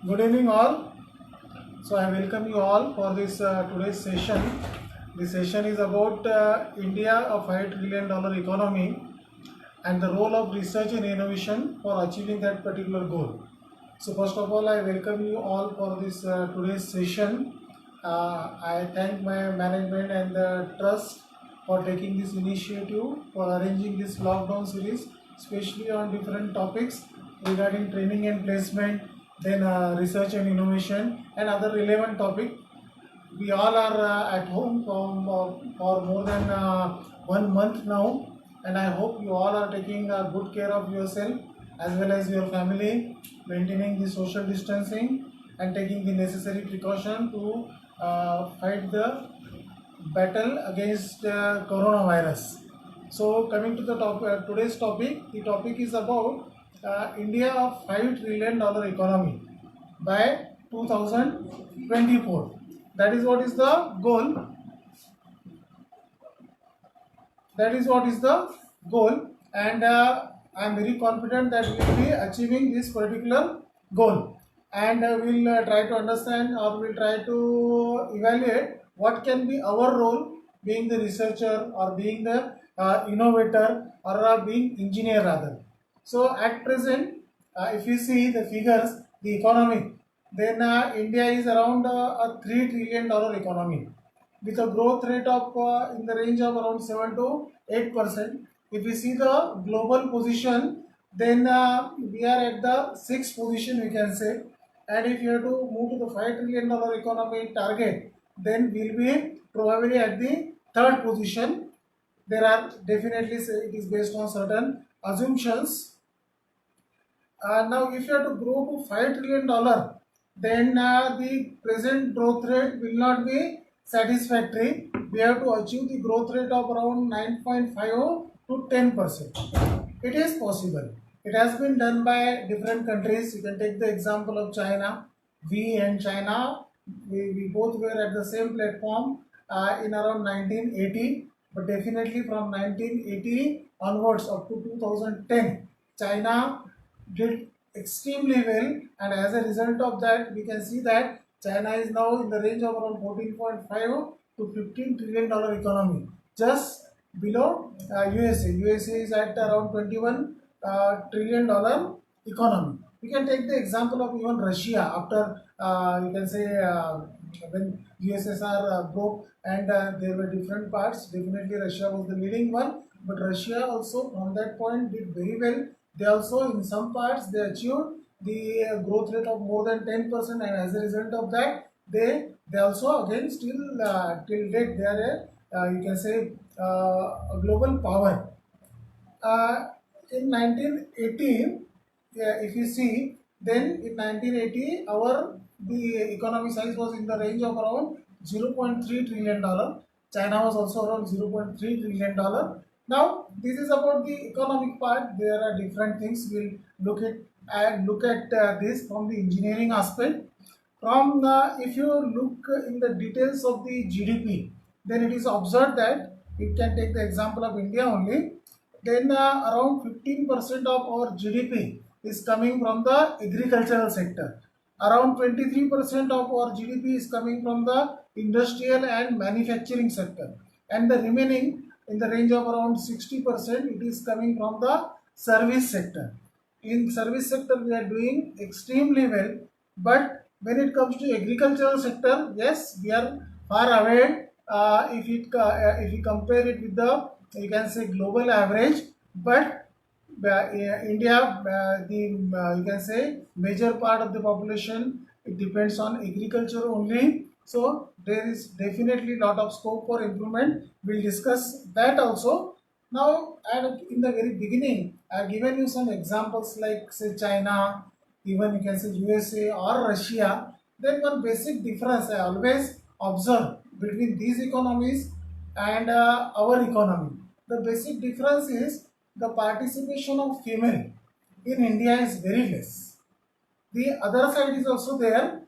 Good evening, all. So I welcome you all for this today's session. The session is about India, a $5 trillion economy, and the role of research and innovation for achieving that particular goal. So first of all, I welcome you all for this today's session. I thank my management and the trust for taking this initiative for arranging this lockdown series, especially on different topics regarding training and placement, then research and innovation, and other relevant topic. We all are at home for more than 1 month now, and I hope you all are taking good care of yourself as well as your family, maintaining the social distancing and taking the necessary precaution to fight the battle against coronavirus. So coming to the today's topic, the topic is about India of $5 trillion economy by 2024. That is what is the goal. And I am very confident that we will be achieving this particular goal. And we'll try to understand, or we'll try to evaluate what can be our role, being the researcher or being the innovator or being engineer rather. So at present, if you see the figures, the economy, then India is around a $3 trillion economy with a growth rate of in the range of around 7 to 8%. If we see the global position, then we are at the sixth position, we can say. And if you have to move to the $5 trillion economy target, then we'll be probably at the third position. There are definitely, it is based on certain assumptions. Now, if you have to grow to $5 trillion, then the present growth rate will not be satisfactory. We have to achieve the growth rate of around 9.50 to 10%. It is possible. It has been done by different countries. You can take the example of China. We and China, we both were at the same platform in around 1980. But definitely from 1980 onwards up to 2010, China did extremely well, and as a result of that, we can see that China is now in the range of around 14.5 to $15 trillion economy, just below USA. USA is at around $21 trillion economy. We can take the example of even Russia after you can say when USSR broke and there were different parts. Definitely Russia was the leading one, but Russia also from that point did very well. They also in some parts they achieved the growth rate of more than 10%, and as a result of that they also again still till date they are you can say a global power. In 1918, if you see, then in 1980 our the economy size was in the range of around $0.3 trillion. China was also around $0.3 trillion. Now this is about the economic part. There are different things. We'll look at this from the engineering aspect. From if you look in the details of the GDP, then it is observed that we can take the example of India only. Then around 15% of our GDP is coming from the agricultural sector. Around 23% of our GDP is coming from the industrial and manufacturing sector, and the remaining in the range of around 60% it is coming from the service sector. In service sector we are doing extremely well, but when it comes to agricultural sector, yes, we are far away if we compare it with the, you can say, global average. But India, you can say major part of the population, it depends on agriculture only. So there is definitely lot of scope for improvement. We'll discuss that also. Now, in the very beginning, I've given you some examples like say China, even you can say USA or Russia. Then one basic difference I always observe between these economies and our economy. The basic difference is the participation of female in India is very less. The other side is also there.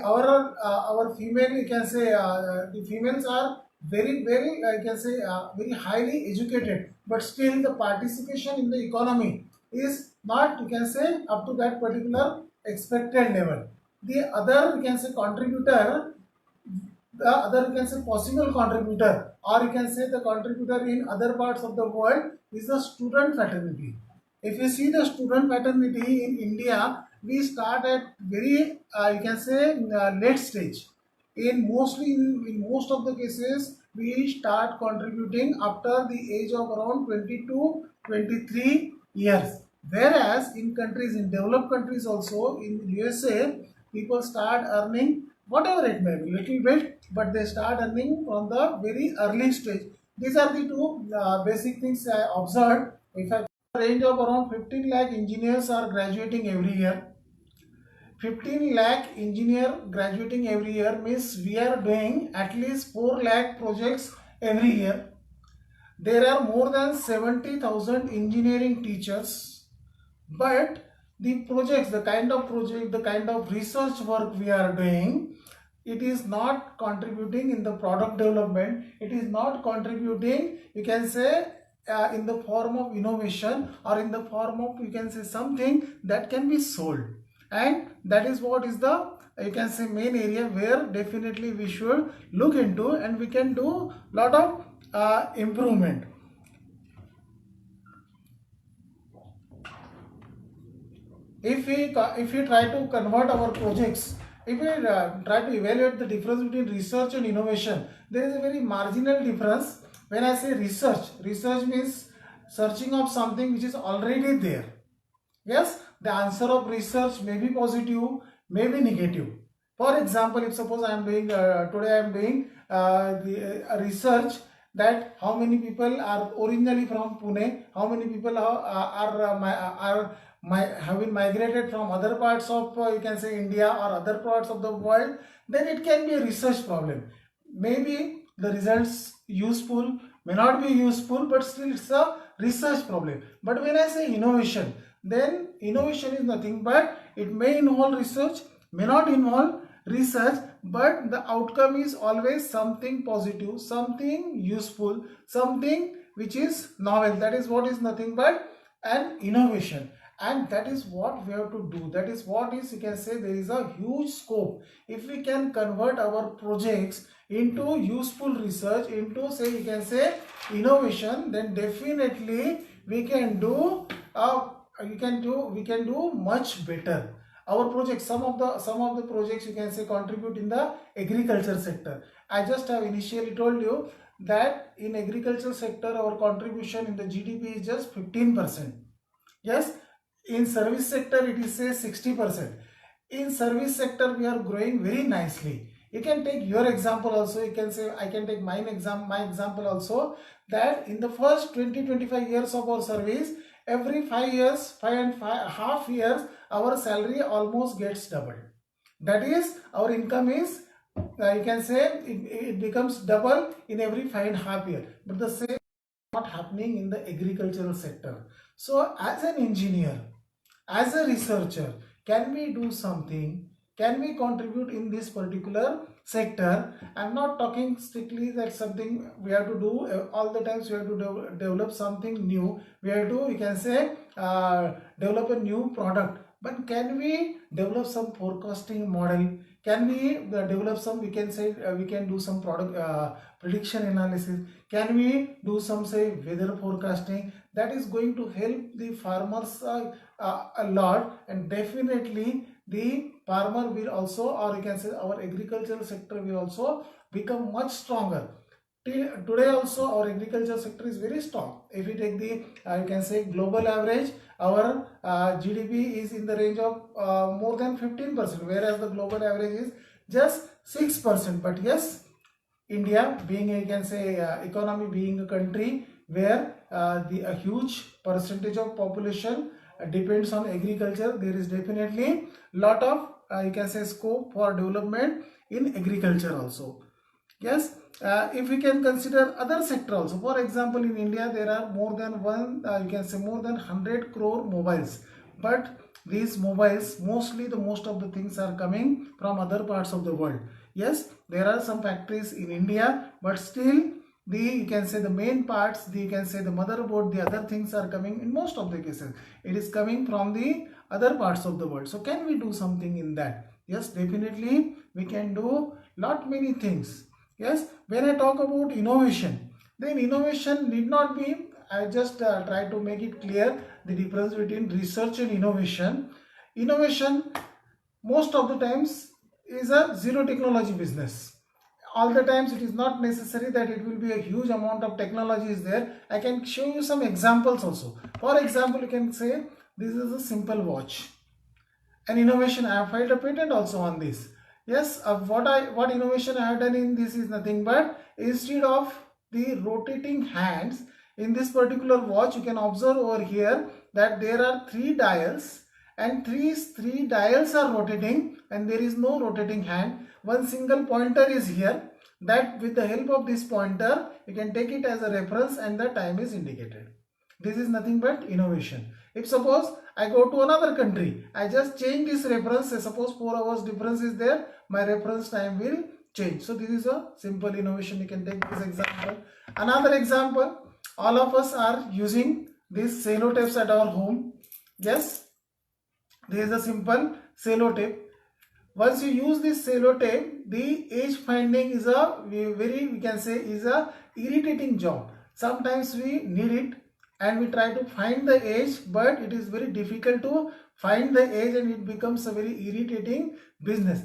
Our female, you can say the females are very you can say very highly educated, but still the participation in the economy is not, you can say, up to that particular expected level. The other, you can say, contributor, the other, you can say, possible contributor, or you can say the contributor in other parts of the world is the student fraternity. If you see the student fraternity in India, we start at very, you can say, late stage. In most of the cases, we start contributing after the age of around 22, 23 years. Whereas in countries, in developed countries also, in USA, people start earning whatever it may be, little bit, but they start earning from the very early stage. These are the two basic things I observed. If I range of around 15 lakh engineers are graduating every year. 15 lakh engineer graduating every year means we are doing at least 4 lakh projects every year. There are more than 70,000 engineering teachers, but the projects, the kind of project, the kind of research work we are doing, it is not contributing in the product development. It is not contributing, you can say, in the form of innovation, or in the form of, you can say, something that can be sold. And that is what is the, you can say, main area where definitely we should look into, and we can do lot of improvement. If we try to convert our projects, if we try to evaluate the difference between research and innovation, there is a very marginal difference. When I say research means searching of something which is already there. Yes, the answer of research may be positive, may be negative. For example, if suppose I am doing today I am doing the research that how many people are originally from Pune, how many people have been migrated from other parts of, you can say, India or other parts of the world, then it can be a research problem. Maybe the results useful, may not be useful, but still it's a research problem. But when I say innovation, then innovation is nothing but it may involve research, may not involve research, but the outcome is always something positive, something useful, something which is novel. That is what is nothing but an innovation. And that is what we have to do. That is what is, you can say, there is a huge scope. If we can convert our projects into useful research, into, say, you can say, innovation, then definitely we can do we can do much better. Our projects, some of the projects, you can say, contribute in the agriculture sector. I just have initially told you that in agriculture sector our contribution in the GDP is just 15%. Yes, in service sector it is say 60%. In service sector we are growing very nicely. You can take your example also. You can say, I can take my example also, that in the first 20-25 years of our service, every 5 years, 5.5 years, our salary almost gets doubled. That is, our income is, you can say, it becomes double in every 5.5 years. But the same is not happening in the agricultural sector. So as an engineer, as a researcher, can we do something? Can we contribute in this particular sector? I'm not talking strictly that something we have to do all the times. We have to develop something new. We have to, you can say, develop a new product. But can we develop some forecasting model? Can we develop some, we can say, we can do some product prediction analysis? Can we do some, say, weather forecasting? That is going to help the farmers a lot, and definitely the farmer will also, or you can say, our agricultural sector will also become much stronger. Today also our agriculture sector is very strong. If we take the, you can say, global average, our GDP is in the range of more than 15%, whereas the global average is just 6%. But yes, India being, you can say, economy being a country where a huge percentage of population depends on agriculture, there is definitely lot of, you can say, scope for development in agriculture also. Yes, if we can consider other sector also. For example, in India there are more than you can say, more than 100 crore mobiles, but these mobiles, most of the things are coming from other parts of the world. Yes, there are some factories in India, but still the, you can say, the main parts, you can say, the motherboard, the other things are coming, in most of the cases it is coming from the other parts of the world. So can we do something in that? Yes, definitely we can do lot many things. Yes, when I talk about innovation, then innovation need not be, I just try to make it clear the difference between research and innovation. Innovation most of the times is a zero technology business. All the times it is not necessary that it will be a huge amount of technology is there. I can show you some examples also. For example, you can say this is a simple watch. An innovation, I have filed a patent also on this. Yes, what innovation I have done in this is nothing but, instead of the rotating hands in this particular watch, you can observe over here that there are three dials, and three dials are rotating and there is no rotating hand. One single pointer is here, that with the help of this pointer you can take it as a reference and the time is indicated. This is nothing but innovation. If suppose I go to another country, I just change this reference, say suppose 4 hours difference is there, my reference time will change. So this is a simple innovation. You can take this example. Another example, all of us are using these cello tapes at our home. Yes, this is a simple cello tape. Once you use this cello tape, the edge finding is a very, we can say, is a irritating job. Sometimes we need it and we try to find the edge, but it is very difficult to find the edge and it becomes a very irritating business.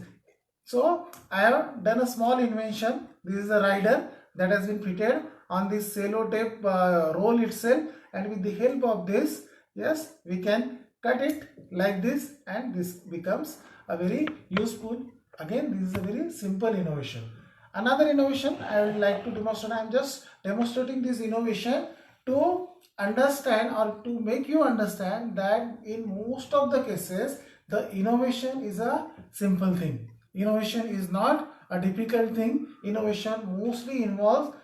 So I have done a small invention. This is a rider that has been fitted on this cello tape roll itself, and with the help of this, yes, we can cut it like this and this becomes a very useful. Again, this is a very simple innovation. Another innovation I would like to demonstrate. I am just demonstrating this innovation to understand or to make you understand that in most of the cases the innovation is a simple thing. Innovation is not a difficult thing. Innovation mostly involves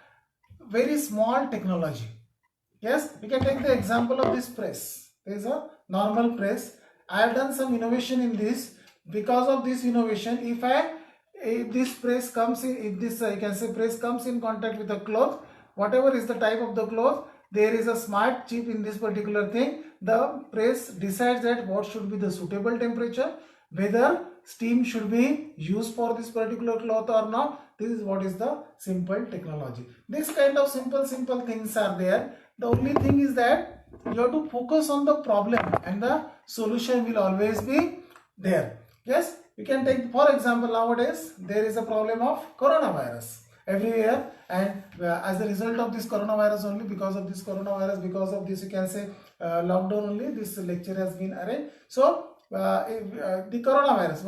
very small technology. Yes, we can take the example of this press. There is a normal press. I have done some innovation in this. Because of this innovation, if this press comes in, if this you can say press comes in contact with a cloth, whatever is the type of the cloth, there is a smart chip in this particular thing. The press decides that what should be the suitable temperature, whether steam should be used for this particular cloth or not. This is what is the simple technology. This kind of simple things are there. The only thing is that you have to focus on the problem and the solution will always be there. Yes, we can take, for example, nowadays there is a problem of coronavirus everywhere, and as a result of this coronavirus only, because of this coronavirus, because of this you can say lockdown only, this lecture has been arranged. So the coronavirus,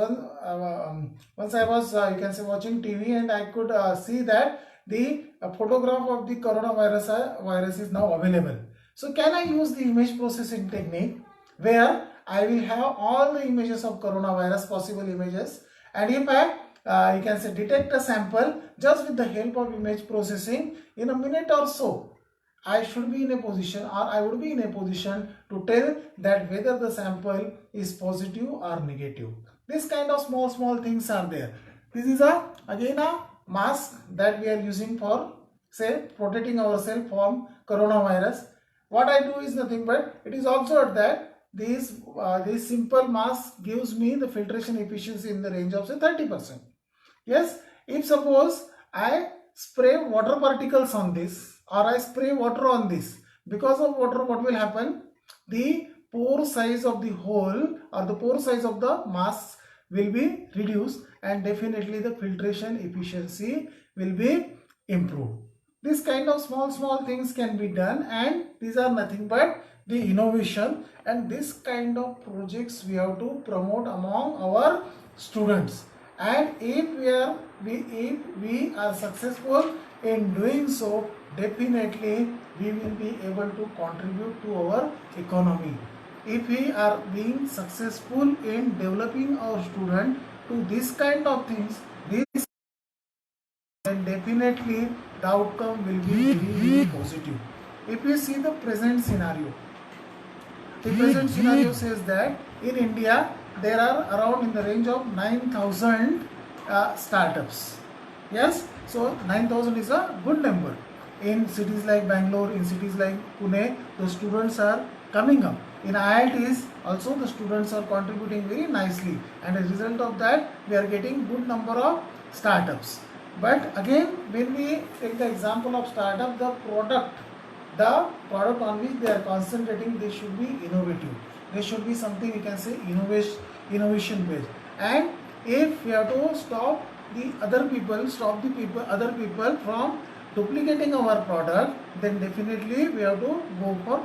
once I was you can say watching TV and I could see that the photograph of the coronavirus virus is now available. So can I use the image processing technique where I will have all the images of coronavirus, possible images, and if I you can say detect a sample just with the help of image processing, in a minute or so I should be in a position, or I would be in a position to tell that whether the sample is positive or negative. This kind of small things are there. This is again a mask that we are using for say protecting ourselves from coronavirus. What I do is nothing but, it is observed that this simple mask gives me the filtration efficiency in the range of say 30%. Yes, if suppose I spray water particles on this, or I spray water on this, because of water what will happen? The pore size of the hole or the pore size of the mask will be reduced, and definitely the filtration efficiency will be improved. This kind of small things can be done, and these are nothing but the innovation, and this kind of projects we have to promote among our students. And if we are successful in doing so, definitely we will be able to contribute to our economy. If we are being successful in developing our student to this kind of things, then definitely the outcome will be very positive. If we see the present scenario, the present scenario says that in India there are around in the range of 9,000 startups. Yes, so 9,000 is a good number. In cities like Bangalore, in cities like Pune, the students are coming up. In IITs also the students are contributing very nicely, and as a result of that we are getting good number of startups. But again, when we take the example of startup, the product on which they are concentrating, they should be innovative. They should be something we can say innovation based. And if we have to stop the other people from duplicating our product, then definitely we have to go for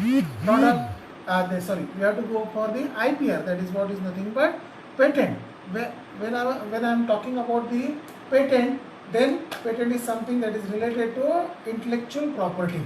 we have to go for the IPR. That is what is nothing but patent. When I am talking about the patent, then patent is something that is related to intellectual property.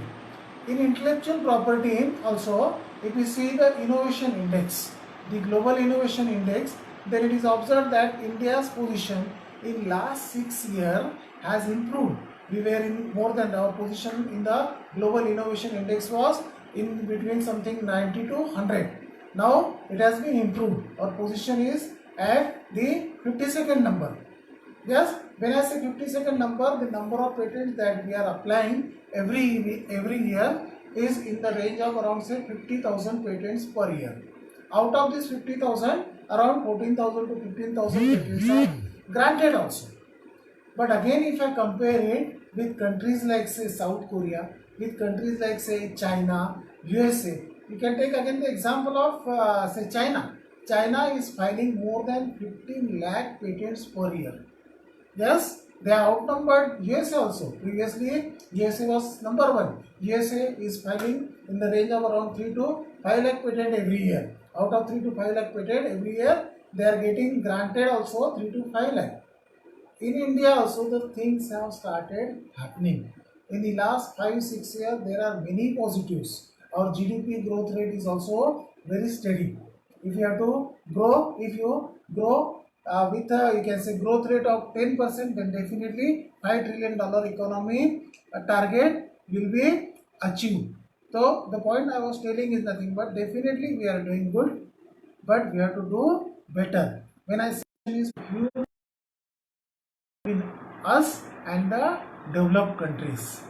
In intellectual property also, if you see the innovation index, the global innovation index, then it is observed that India's position in last 6 years has improved. We were in more than our position in the global innovation index was in between something 90 to 100. Now it has been improved. Our position is at the 52nd number. Yes, when I say 52nd number, the number of patents that we are applying every year is in the range of around say 50,000 patents per year. Out of this 50,000, around 14,000 to 15,000 patents are granted also. But again, if I compare it with countries like say South Korea, with countries like say China, USA, you can take again the example of say China. China is filing more than 15 lakh patents per year. Yes, they are outnumbered USA also. Previously, USA was number one. USA is filing in the range of around 3 to 5 lakh patent every year. Out of 3 to 5 lakh patent every year, they are getting granted also 3 to 5 lakh. In India also the things have started happening. In the last 5-6 years, there are many positives. Our GDP growth rate is also very steady. If you have to grow, if you grow with a, you can say growth rate of 10%, then definitely $5 trillion economy target will be achieved. So the point I was telling is nothing but definitely we are doing good, but we have to do better. When I say is huge in us and the developed countries.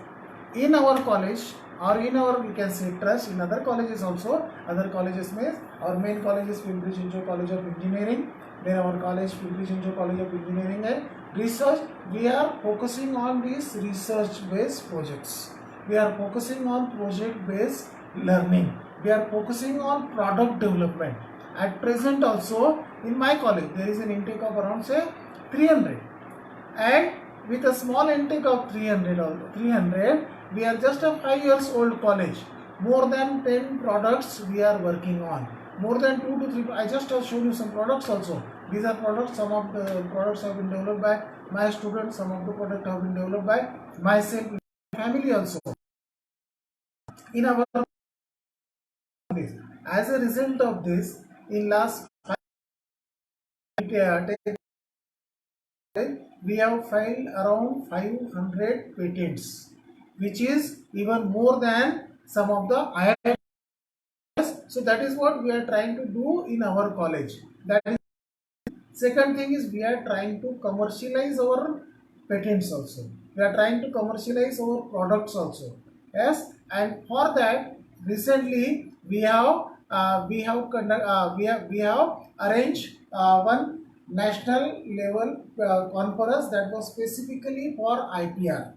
In our college or in our, we can say, trust, in other colleges also, other colleges means our main college is Pilgrim Chinchor College of Engineering, then our college Pilgrim Chinchor College of Engineering and Research. We are focusing on these research based projects. We are focusing on project based learning. We are focusing on product development. At present also in my college there is an intake of around say 300, and with a small intake of 300, we are just a 5 years old college. More than 10 products we are working on. More than 2 to 3. I just have shown you some products also. These are products. Some of the products have been developed by my students. Some of the products have been developed by myself, family also. In our as a result of this, in last 5 we have filed around 500 patents, which is even more than some of the IITs. So that is what we are trying to do in our college. That is, second thing is we are trying to commercialize our patents also. We are trying to commercialize our products also. Yes, and for that recently we have arranged one national level conference that was specifically for IPR.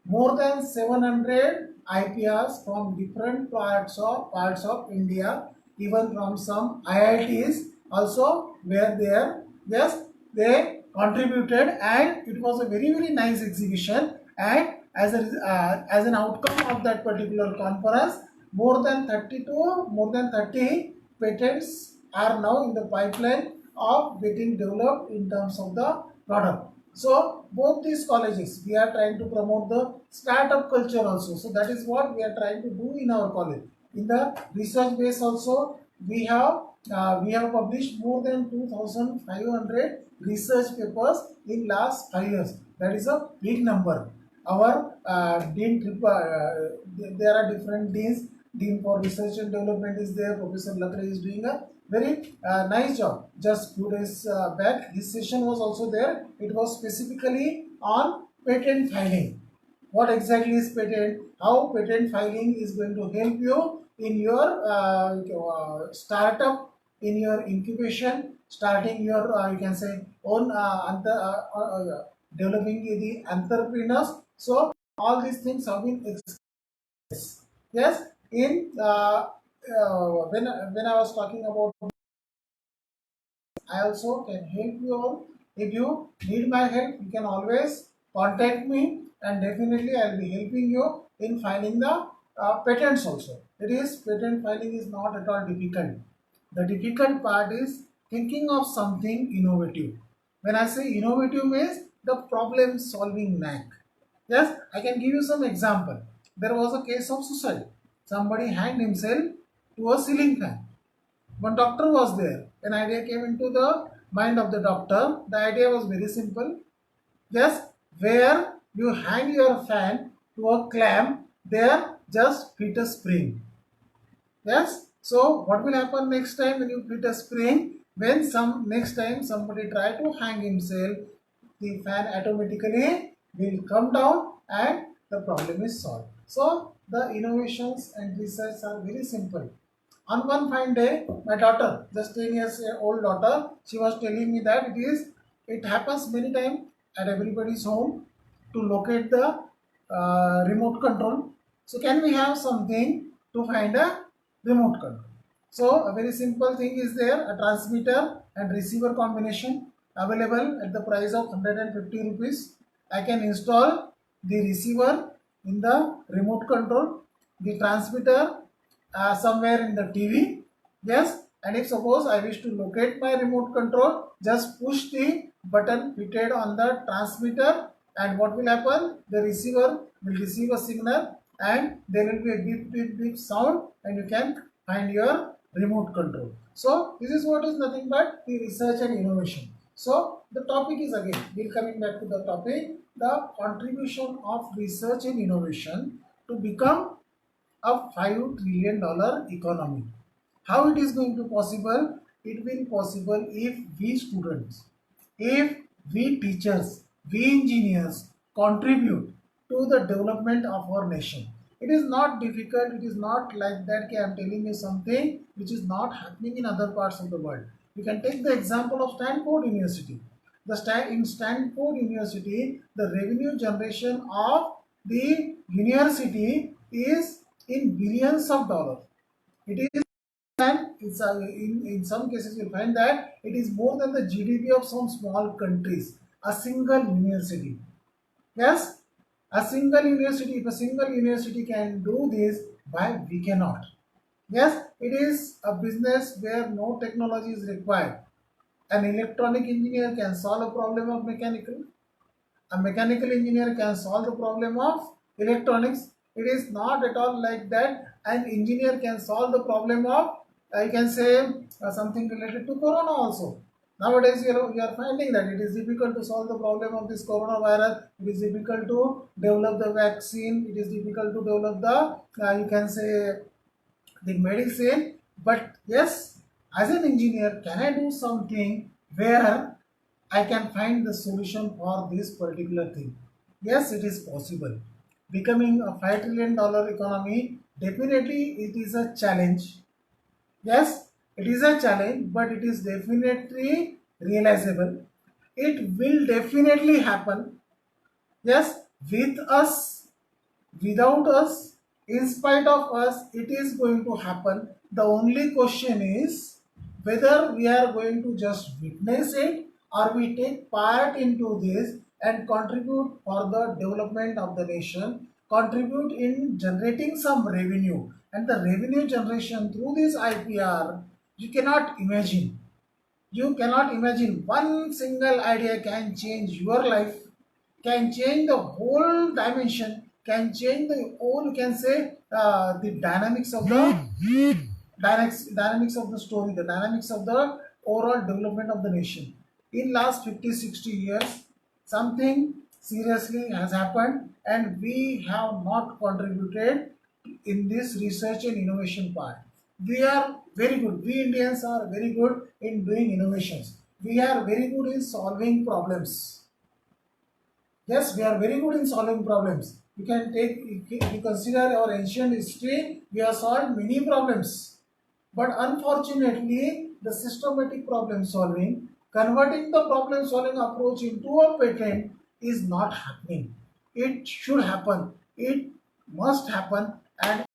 More than 700 IPRs from different parts of India, even from some IITs also were there. Yes, they contributed, and it was a very nice exhibition. And as an outcome of that particular conference, more than 30 patents are now in the pipeline of getting developed in terms of the product. So both these colleges, we are trying to promote the startup culture also. So that is what we are trying to do in our college. In the research base also, we have published more than 2,500 research papers in last 5 years. That is a big number. Our dean, there are different deans. Dean for Research and Development is there. Professor Lakre is doing a very nice job. Just 2 days back, his session was also there. It was specifically on patent filing. What exactly is patent? How patent filing is going to help you in your startup, in your incubation, starting your you can say own developing the entrepreneurs. So all these things have been yes in when I was talking about, I also can help you all. If you need my help, you can always contact me, and definitely I'll be helping you in filing the patents also. It is patent filing is not at all difficult. The difficult part is thinking of something innovative. When I say innovative means the problem solving knack. Yes, I can give you some example. There was a case of suicide. Somebody hanged himself to a ceiling fan. One doctor was there. An idea came into the mind of the doctor. The idea was very simple. Just where you hang your fan to a clamp, there just fit a spring. Yes. So what will happen next time when you fit a spring? When some next time somebody try to hang himself, the fan automatically will come down and the problem is solved. So the innovations and research are very simple. On one fine day, my daughter, just 10 years old daughter, she was telling me that it happens many times at everybody's home to locate the remote control. So can we have something to find a remote control? So a very simple thing is there, a transmitter and receiver combination available at the price of 150 rupees. I can install the receiver in the remote control, the transmitter somewhere in the TV. Yes, and if suppose I wish to locate my remote control, just push the button fitted on the transmitter, and what will happen? The receiver will receive a signal and there will be a beep beep beep sound, and you can find your remote control. So this is what is nothing but the research and innovation. So the topic is again, we're coming back to the topic, the contribution of research and innovation to become a $5 trillion economy. How it is going to possible? It will possible if we students, if we teachers, we engineers contribute to the development of our nation. It is not difficult. It is not like that. I am telling you something which is not happening in other parts of the world. You can take the example of Stanford University. In Stanford University, the revenue generation of the university is in billions of dollars. It is, and in some cases you'll find that it is more than the GDP of some small countries. A single university. Yes, a single university. If a single university can do this, why we cannot? Yes, it is a business where no technology is required. An electronic engineer can solve a problem of mechanical. A mechanical engineer can solve the problem of electronics. It is not at all like that. An engineer can solve the problem of, I can say, something related to corona also. Nowadays, we are finding that it is difficult to solve the problem of this coronavirus. It is difficult to develop the vaccine. It is difficult to develop the, you can say, the medicine. But yes, as an engineer, can I do something where I can find the solution for this particular thing? Yes, it is possible. Becoming a $5 trillion economy, definitely it is a challenge. Yes, it is a challenge, but it is definitely realizable. It will definitely happen. Yes, with us, without us, in spite of us, it is going to happen. The only question is whether we are going to just witness it or we take part into this and contribute for the development of the nation, contribute in generating some revenue, and the revenue generation through this IPR, you cannot imagine. You cannot imagine one single idea can change your life, can change the whole dimension, can change the whole, you can say, the dynamics of the story, the dynamics of the overall development of the nation. In last 50, 60 years, something seriously has happened and we have not contributed in this research and innovation part. We are very good. We Indians are very good in doing innovations. We are very good in solving problems. Yes, we are very good in solving problems. You can take, if you consider our ancient history, we have solved many problems. But unfortunately, the systematic problem solving, converting the problem solving approach into a patent is not happening. It should happen. It must happen. And